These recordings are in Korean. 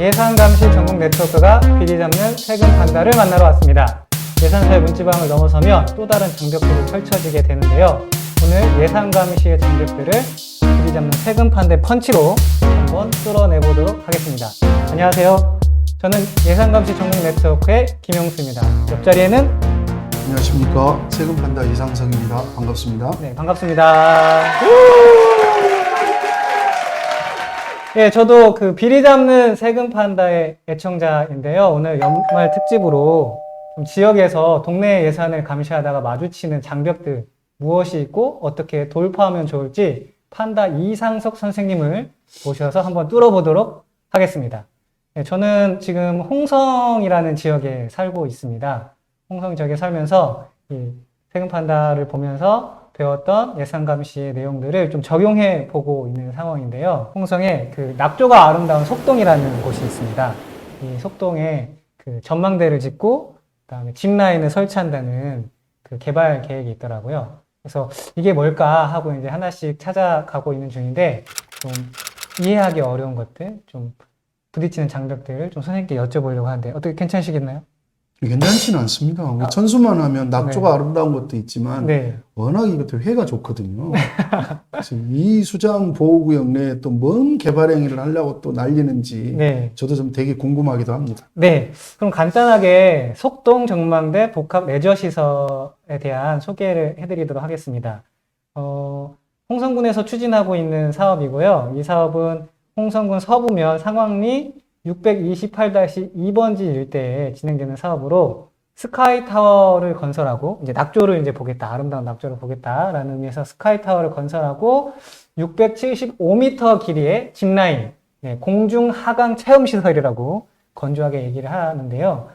예산감시 전국 네트워크가 비리 잡는 세금 판다를 만나러 왔습니다. 예산서의 문지방을 넘어서면 또 다른 장벽들이 펼쳐지게 되는데요. 오늘 예산감시의 장벽들을 비리 잡는 세금 판대 펀치로 한번 뚫어내보도록 하겠습니다. 안녕하세요. 저는 예산감시 전국 네트워크의 김용수입니다. 옆자리에는 안녕하십니까. 세금 판다 이상성입니다. 반갑습니다. 네, 반갑습니다. 예, 저도 그 비리 잡는 세금 판다의 애청자인데요. 오늘 연말 특집으로 좀 지역에서 동네 예산을 감시하다가 마주치는 장벽들 무엇이 있고 어떻게 돌파하면 좋을지 판다 이상석 선생님을 모셔서 한번 뚫어보도록 하겠습니다. 예, 저는 지금 홍성이라는 지역에 살고 있습니다. 홍성 지역에 살면서 이 세금 판다를 보면서 배웠던 예산감시의 내용들을 좀 적용해 보고 있는 상황인데요. 홍성에 그 낙조가 아름다운 속동이라는 곳이 있습니다. 이 속동에 그 전망대를 짓고 그다음에 짚라인을 설치한다는 그 개발 계획이 있더라고요. 그래서 이게 뭘까 하고 이제 하나씩 찾아가고 있는 중인데 좀 이해하기 어려운 것들, 좀 부딪히는 장벽들을 좀 선생님께 여쭤보려고 하는데 어떻게 괜찮으시겠나요? 괜찮지는 않습니다. 천수만 하면 낙조가 네. 아름다운 것도 있지만 네. 워낙 이것도 회가 좋거든요. 지금 이 수장 보호구역 내에 또 뭔 개발 행위를 하려고 또 날리는지 네. 저도 좀 되게 궁금하기도 합니다. 네. 그럼 간단하게 속동 정망대 복합 레저시설에 대한 소개를 해드리도록 하겠습니다. 홍성군에서 추진하고 있는 사업이고요. 이 사업은 홍성군 서부면 상황리 628-2번지 일대에 진행되는 사업으로 스카이타워를 건설하고 이제 낙조를 이제 보겠다, 아름다운 낙조를 보겠다라는 의미에서 스카이타워를 건설하고 675m 길이의 짚라인, 네, 공중 하강 체험 시설이라고 건조하게 얘기를 하는데요.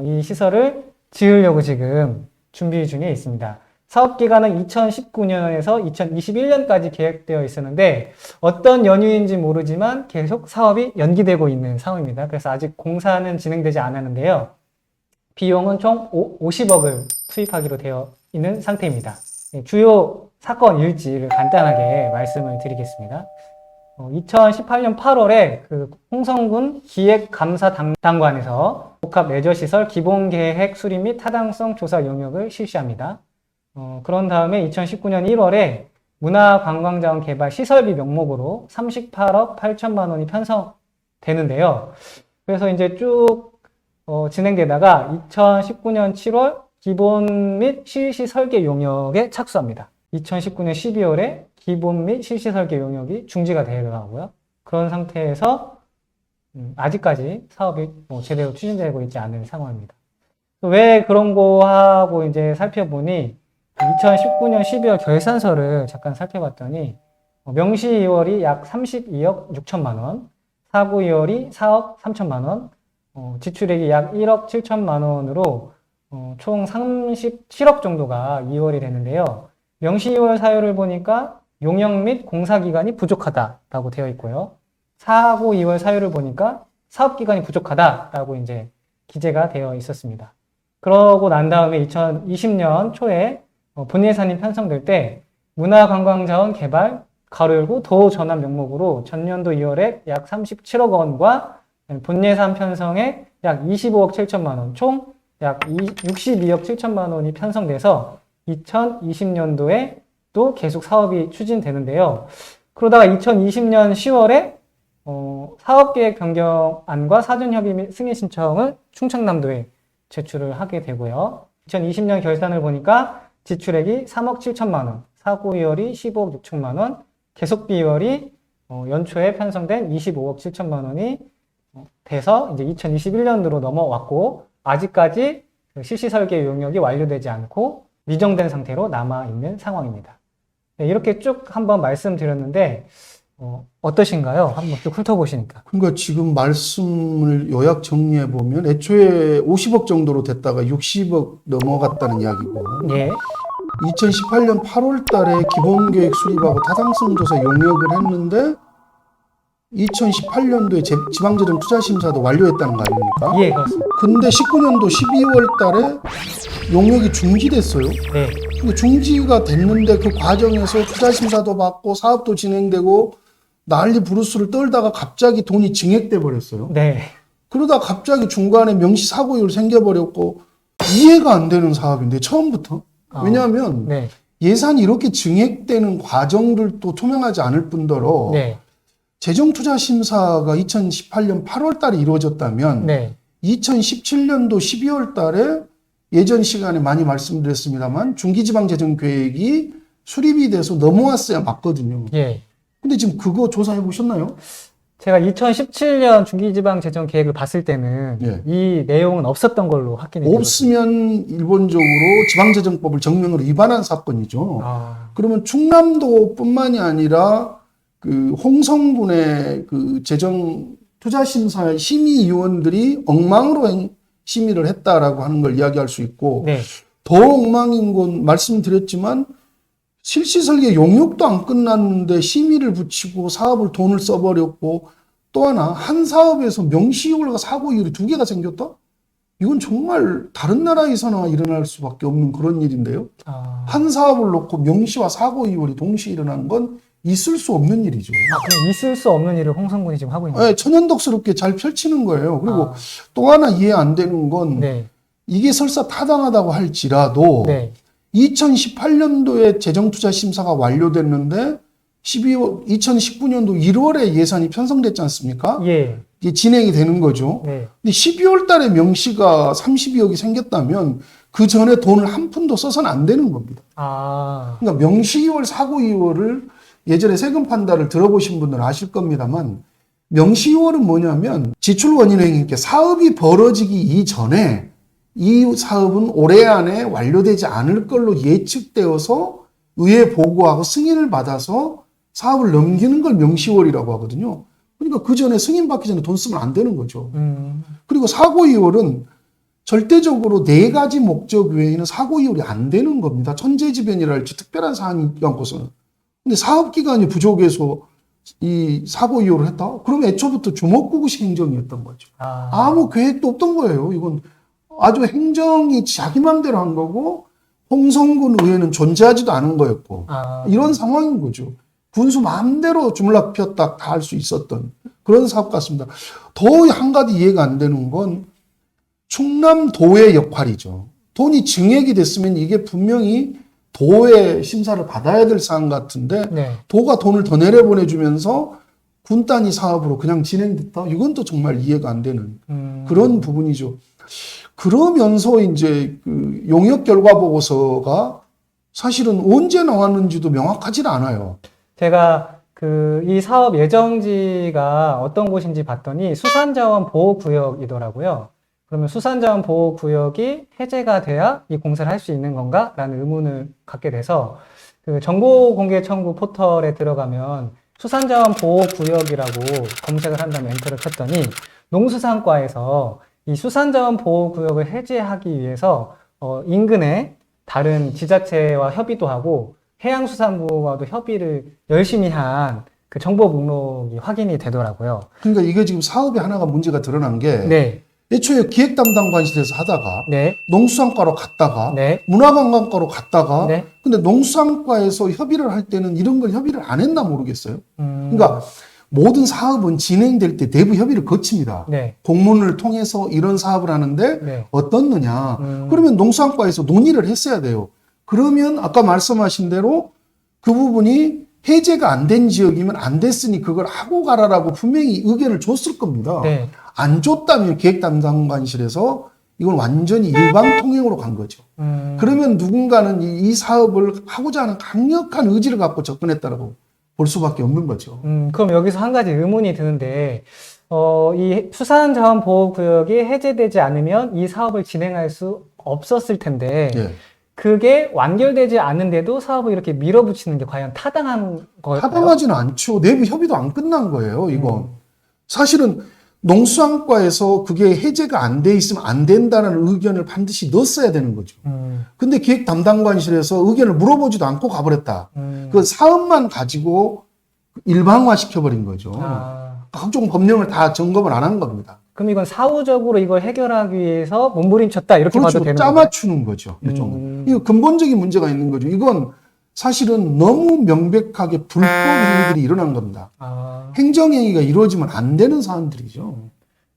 이 시설을 지으려고 지금 준비 중에 있습니다. 사업 기간은 2019년에서 2021년까지 계획되어 있었는데 어떤 연유인지 모르지만 계속 사업이 연기되고 있는 상황입니다. 그래서 아직 공사는 진행되지 않았는데요. 비용은 총 50억을 투입하기로 되어 있는 상태입니다. 주요 사건 일지를 간단하게 말씀을 드리겠습니다. 2018년 8월에 그 홍성군 기획감사당관에서 복합 레저시설 기본계획 수립 및 타당성 조사 용역을 실시합니다. 그런 다음에 2019년 1월에 문화관광자원 개발 시설비 명목으로 38억 8천만 원이 편성되는데요. 그래서 이제 쭉 진행되다가 2019년 7월 기본 및 실시 설계 용역에 착수합니다. 2019년 12월에 기본 및 실시 설계 용역이 중지가 되더라고요. 그런 상태에서 아직까지 사업이 제대로 추진되고 있지 않은 상황입니다. 왜 그런 거 하고 이제 살펴보니 2019년 12월 결산서를 잠깐 살펴봤더니 명시 2월이 약 32억 6천만 원, 사고 2월이 4억 3천만 원, 지출액이 약 1억 7천만 원으로 총 37억 정도가 2월이 되는데요. 명시 2월 사유를 보니까 용역 및 공사 기간이 부족하다라고 되어 있고요. 사고 2월 사유를 보니까 사업 기간이 부족하다라고 이제 기재가 되어 있었습니다. 그러고 난 다음에 2020년 초에 본예산이 편성될 때 문화관광자원 개발 가로열고 도로 전환 명목으로 전년도 2월에 약 37억 원과 본예산 편성에 약 25억 7천만 원, 총 약 62억 7천만 원이 편성돼서 2020년도에 또 계속 사업이 추진되는데요. 그러다가 2020년 10월에 사업계획 변경안과 사전협의 및 승인 신청을 충청남도에 제출을 하게 되고요. 2020년 결산을 보니까 지출액이 3억 7천만 원, 사고 2월이 15억 6천만 원, 계속비 2월이 연초에 편성된 25억 7천만 원이 돼서 이제 2021년도로 넘어왔고 아직까지 실시 설계 용역이 완료되지 않고 미정된 상태로 남아있는 상황입니다. 네, 이렇게 쭉 한번 말씀드렸는데 어떠신가요? 한번 쭉 훑어보시니까. 그러니까 지금 말씀을 요약 정리해 보면 애초에 50억 정도로 됐다가 60억 넘어갔다는 이야기고 예. 2018년 8월 달에 기본계획 수립하고 타당성 조사 용역을 했는데 2018년도에 지방재정투자심사도 완료했다는 거 아닙니까? 예, 그렇습니다. 근데 19년도 12월 달에 용역이 중지됐어요. 네. 중지가 됐는데 그 과정에서 투자심사도 받고 사업도 진행되고 난리 부르스를 떨다가 갑자기 돈이 증액돼 버렸어요. 네. 그러다 갑자기 중간에 명시 사고 이후 생겨버렸고 이해가 안 되는 사업인데 처음부터. 왜냐하면 네. 예산이 이렇게 증액되는 과정을 또 투명하지 않을 뿐더러 네. 재정투자심사가 2018년 8월 달에 이루어졌다면 네. 2017년도 12월 달에 예전 시간에 많이 말씀드렸습니다만 중기지방재정계획이 수립이 돼서 넘어왔어야 맞거든요. 예. 근데 지금 그거 조사해 보셨나요? 제가 2017년 중기지방재정 계획을 봤을 때는 예. 이 내용은 없었던 걸로 확인이 되거든요. 없으면 일본적으로 지방재정법을 정면으로 위반한 사건이죠. 아, 그러면 충남도뿐만이 아니라 그 홍성군의 그 재정투자심사 심의위원들이 엉망으로 심의를 했다라고 하는 걸 이야기할 수 있고 네. 더 엉망인 건 말씀드렸지만 실시설계 용역도 안 끝났는데 심의를 붙이고 사업을 돈을 써버렸고 또 하나 한 사업에서 명시효율과 사고이율이 두 개가 생겼다? 이건 정말 다른 나라에서나 일어날 수밖에 없는 그런 일인데요. 아, 한 사업을 놓고 명시와 사고이율이 동시에 일어나는 건 있을 수 없는 일이죠. 그럼 있을 수 없는 일을 홍성군이 지금 하고 있는 거예요? 네, 천연덕스럽게 잘 펼치는 거예요. 그리고 아. 또 하나 이해 안 되는 건 네. 이게 설사 타당하다고 할지라도 네. 2018년도에 재정투자심사가 완료됐는데 2019년도 1월에 예산이 편성됐지 않습니까? 예. 이게 진행이 되는 거죠. 네. 근데 12월 달에 명시가 32억이 생겼다면 그 전에 돈을 한 푼도 써서는 안 되는 겁니다. 아, 그러니까 명시이월, 사고이월을 예전에 세금 판단을 들어보신 분들은 아실 겁니다만 명시이월은 뭐냐면 지출원인회계께 사업이 벌어지기 이전에 이 사업은 올해 안에 완료되지 않을 걸로 예측되어서 의회 보고하고 승인을 받아서 사업을 넘기는 걸 명시월이라고 하거든요. 그러니까 그 전에 승인 받기 전에 돈 쓰면 안 되는 거죠. 그리고 사고이월은 절대적으로 네 가지 목적 외에는 사고이월이 안 되는 겁니다. 천재지변이랄지 특별한 사안이 않고서는. 근데 사업기간이 부족해서 이 사고이월을 했다? 그러면 애초부터 주먹구구식 행정이었던 거죠. 아무 계획도 없던 거예요. 이건 아주 행정이 자기 맘대로 한 거고 홍성군 의회는 존재하지도 않은 거였고 이런 상황인 거죠. 군수 마음대로 주물럭 폈다 다 할 수 있었던 그런 사업 같습니다. 더 한 가지 이해가 안 되는 건 충남도의 역할이죠. 돈이 증액이 됐으면 이게 분명히 도의 심사를 받아야 될 사안 같은데 네. 도가 돈을 더 내려보내주면서 군 단위 사업으로 그냥 진행됐다? 이건 또 정말 이해가 안 되는 그런 부분이죠. 그러면서 이제 그 용역 결과 보고서가 사실은 언제 나왔는지도 명확하지 않아요. 제가 이 사업 예정지가 어떤 곳인지 봤더니 수산자원 보호구역이더라고요. 그러면 수산자원 보호구역이 해제가 돼야 이 공사를 할 수 있는 건가? 라는 의문을 갖게 돼서 그 정보공개 청구 포털에 들어가면 수산자원 보호구역이라고 검색을 한 다음에 엔터를 쳤더니 농수산과에서 이 수산자원 보호구역을 해제하기 위해서 인근에 다른 지자체와 협의도 하고 해양수산부와도 협의를 열심히 한 그 정보 목록이 확인이 되더라고요. 그러니까 이게 지금 사업에 하나가 문제가 드러난 게 네. 애초에 기획담당관실에서 하다가 네. 농수산과로 갔다가 네. 문화관광과로 갔다가 네. 근데 농수산과에서 협의를 할 때는 이런 걸 협의를 안 했나 모르겠어요. 그러니까 모든 사업은 진행될 때 내부 협의를 거칩니다. 네. 공문을 통해서 이런 사업을 하는데 네. 어떻느냐. 그러면 농수산과에서 논의를 했어야 돼요. 그러면 아까 말씀하신 대로 그 부분이 해제가 안 된 지역이면 안 됐으니 그걸 하고 가라라고 분명히 의견을 줬을 겁니다. 네. 안 줬다면 기획담당관실에서 이건 완전히 일방통행으로 간 거죠. 그러면 누군가는 이 사업을 하고자 하는 강력한 의지를 갖고 접근했다라고 볼 수밖에 없는 거죠. 그럼 여기서 한 가지 의문이 드는데, 이 수산자원보호구역이 해제되지 않으면 이 사업을 진행할 수 없었을 텐데, 예. 그게 완결되지 않은데도 사업을 이렇게 밀어붙이는 게 과연 타당한 걸까요? 타당하지는 않죠. 내부 협의도 안 끝난 거예요, 이건. 사실은 농수산과에서 그게 해제가 안 돼 있으면 안 된다는 의견을 반드시 넣었어야 되는 거죠. 근데 기획 담당관실에서 의견을 물어보지도 않고 가버렸다. 그 사업만 가지고 일방화 시켜버린 거죠. 각종 법령을 다 점검을 안 한 겁니다. 그럼 이건 사후적으로 이걸 해결하기 위해서 몸부림쳤다 이렇게 그렇죠. 봐도 되는 거예요? 짜맞추는 거죠. 일종의. 이거 근본적인 문제가 있는 거죠. 이건 사실은 너무 명백하게 불법 행위들이 일어난 겁니다. 행정행위가 이루어지면 안 되는 사안들이죠.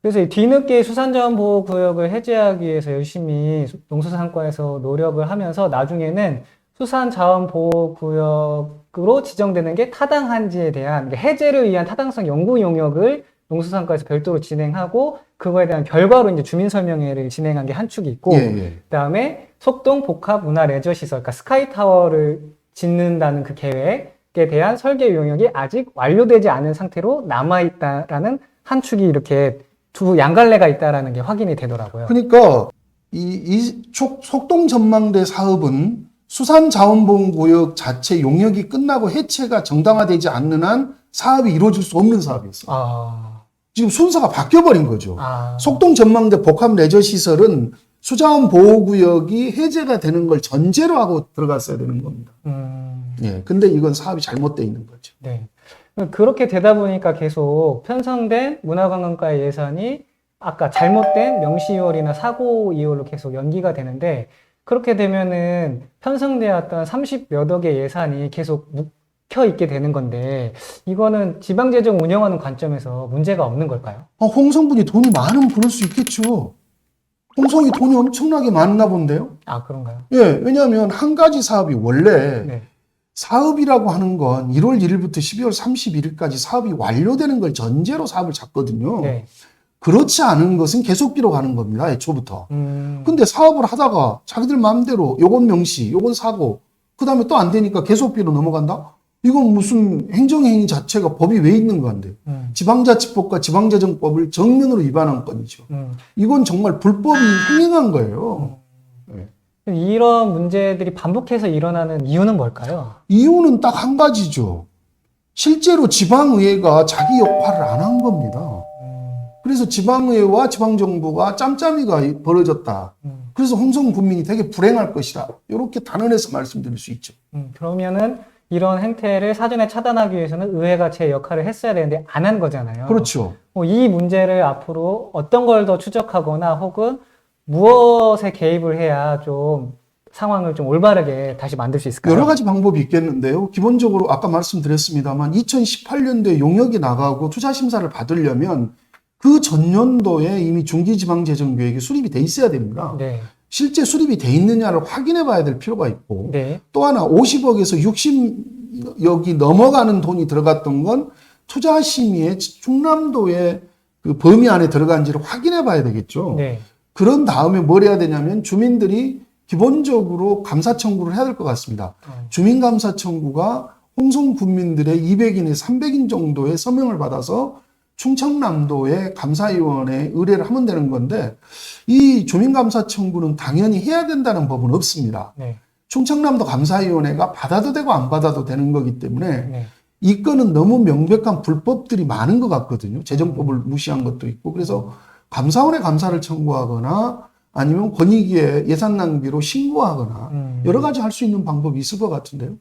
그래서 이 뒤늦게 수산자원보호구역을 해제하기 위해서 열심히 농수산과에서 노력을 하면서 나중에는 수산자원보호구역으로 지정되는 게 타당한지에 대한 해제를 위한 타당성 연구 용역을 농수산과에서 별도로 진행하고 그거에 대한 결과로 이제 주민설명회를 진행한 게 한 축이 있고 그다음에 속동 복합 문화 레저 시설, 그러니까 스카이타워를 짓는다는 그 계획에 대한 설계 용역이 아직 완료되지 않은 상태로 남아있다라는 한 축이 이렇게 두 양갈래가 있다라는 게 확인이 되더라고요. 그러니까 속동 전망대 사업은 수산자원보호구역 자체 용역이 끝나고 해체가 정당화되지 않는 한 사업이 이루어질 수 없는 사업이었어요. 지금 순서가 바뀌어버린 거죠. 속동 전망대 복합 레저 시설은 수자원보호구역이 해제가 되는 걸 전제로 하고 들어갔어야 되는 겁니다. 예, 근데 이건 사업이 잘못되어 있는 거죠. 네. 그렇게 되다 보니까 계속 편성된 문화관광과의 예산이 아까 잘못된 명시 2월이나 사고 2월로 계속 연기가 되는데 그렇게 되면은 편성되었던 30몇 억의 예산이 계속 묵혀 있게 되는 건데 이거는 지방재정 운영하는 관점에서 문제가 없는 걸까요? 홍성군이 돈이 많으면 그럴 수 있겠죠. 홍성이 돈이 엄청나게 많나 본데요. 아, 그런가요? 예, 왜냐하면 한 가지 사업이 원래 네. 사업이라고 하는 건 1월 1일부터 12월 31일까지 사업이 완료되는 걸 전제로 사업을 잡거든요. 네. 그렇지 않은 것은 계속비로 가는 겁니다. 애초부터. 근데 사업을 하다가 자기들 마음대로 요건 명시, 요건 사고, 그 다음에 또 안 되니까 계속비로 넘어간다? 이건 무슨 행정행위 자체가 법이 왜 있는 건데? 지방자치법과 지방재정법을 정면으로 위반한 건이죠. 이건 정말 불법이 횡행한 거예요. 이런 문제들이 반복해서 일어나는 이유는 뭘까요? 이유는 딱 한 가지죠. 실제로 지방의회가 자기 역할을 안 한 겁니다. 그래서 지방의회와 지방정부가 짬짬이가 벌어졌다. 그래서 홍성 군민이 되게 불행할 것이다. 이렇게 단언해서 말씀드릴 수 있죠. 그러면은 이런 행태를 사전에 차단하기 위해서는 의회가 제 역할을 했어야 되는데 안 한 거잖아요. 그렇죠. 이 문제를 앞으로 어떤 걸 더 추적하거나 혹은 무엇에 개입을 해야 좀 상황을 좀 올바르게 다시 만들 수 있을까요? 여러 가지 방법이 있겠는데요. 기본적으로 아까 말씀드렸습니다만 2018년도에 용역이 나가고 투자 심사를 받으려면 그 전년도에 이미 중기지방재정계획이 수립이 돼 있어야 됩니다. 네. 실제 수립이 돼 있느냐를 확인해 봐야 될 필요가 있고 네. 또 하나 50억에서 60억이 넘어가는 돈이 들어갔던 건 투자심의의 충남도의 그 범위 안에 들어간지를 확인해 봐야 되겠죠. 네. 그런 다음에 뭘 해야 되냐면 주민들이 기본적으로 감사 청구를 해야 될 것 같습니다. 주민감사 청구가 홍성 군민들의 200인에서 300인 정도의 서명을 받아서 충청남도의 감사위원회에 의뢰를 하면 되는 건데 이 주민감사 청구는 당연히 해야 된다는 법은 없습니다. 네. 충청남도 감사위원회가 받아도 되고 안 받아도 되는 거기 때문에 네. 이 건은 너무 명백한 불법들이 많은 것 같거든요. 재정법을 무시한 것도 있고 그래서 감사원에 감사를 청구하거나 아니면 권익위에 예산 낭비로 신고하거나 여러 가지 할 수 있는 방법이 있을 것 같은데요.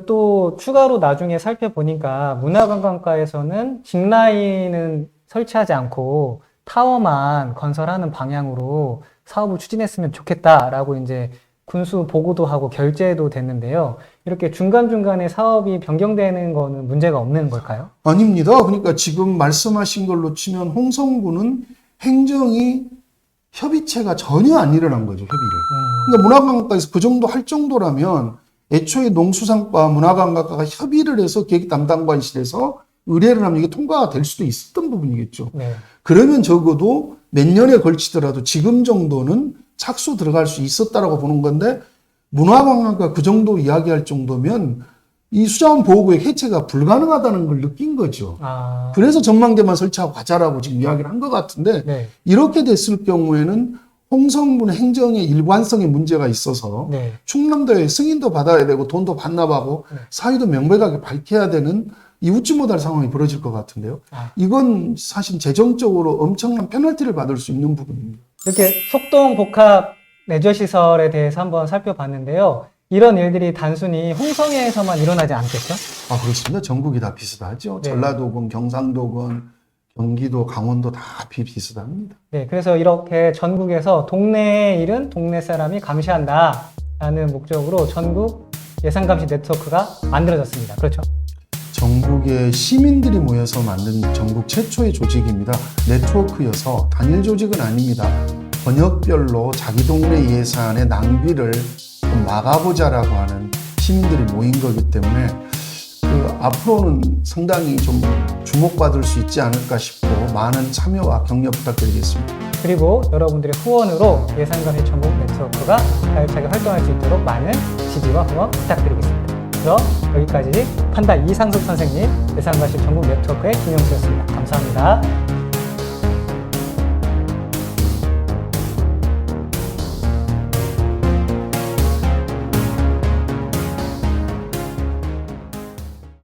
또 추가로 나중에 살펴보니까 문화관광과에서는 짚라인은 설치하지 않고 타워만 건설하는 방향으로 사업을 추진했으면 좋겠다라고 이제 군수 보고도 하고 결재도 됐는데요. 이렇게 중간중간에 사업이 변경되는 거는 문제가 없는 걸까요? 아닙니다. 그러니까 지금 말씀하신 걸로 치면 홍성군은 행정이 협의체가 전혀 안 일어난 거죠, 협의를. 그러니까 문화관광과에서 그 정도 할 정도라면 애초에 농수산과 문화관광과가 협의를 해서 계획 담당관실에서 의뢰를 하면 이게 통과가 될 수도 있었던 부분이겠죠. 네. 그러면 적어도 몇 년에 걸치더라도 지금 정도는 착수 들어갈 수 있었다라고 보는 건데 문화관광과 그 정도 이야기할 정도면 이 수자원 보호구역 해체가 불가능하다는 걸 느낀 거죠. 그래서 전망대만 설치하고 가자라고 지금 이야기를 한 것 같은데 네. 이렇게 됐을 경우에는 홍성군 행정의 일관성에 문제가 있어서 네. 충남도에 승인도 받아야 되고 돈도 반납하고 사유도 명백하게 밝혀야 되는 이 웃지 못할 상황이 벌어질 것 같은데요. 이건 사실 재정적으로 엄청난 페널티를 받을 수 있는 부분입니다. 이렇게 속동 복합 레저시설에 대해서 한번 살펴봤는데요. 이런 일들이 단순히 홍성에서만 일어나지 않겠죠? 그렇습니다. 전국이 다 비슷하죠. 네. 전라도건, 경상도건, 경기도, 강원도 다 비슷합니다. 네, 그래서 이렇게 전국에서 동네의 일은 동네 사람이 감시한다라는 목적으로 전국 예산감시 네트워크가 만들어졌습니다. 그렇죠? 전국의 시민들이 모여서 만든 전국 최초의 조직입니다. 네트워크여서 단일 조직은 아닙니다. 번역별로 자기 동네 예산의 낭비를 좀 막아보자라고 하는 시민들이 모인 거기 때문에 앞으로는 상당히 좀 주목받을 수 있지 않을까 싶고 많은 참여와 격려 부탁드리겠습니다. 그리고 여러분들의 후원으로 예산감시 전국 네트워크가 활발하게 활동할 수 있도록 많은 지지와 후원 부탁드리겠습니다. 그럼 여기까지 판다 이상숙 선생님, 예산감시 전국 네트워크의 김영수였습니다. 감사합니다.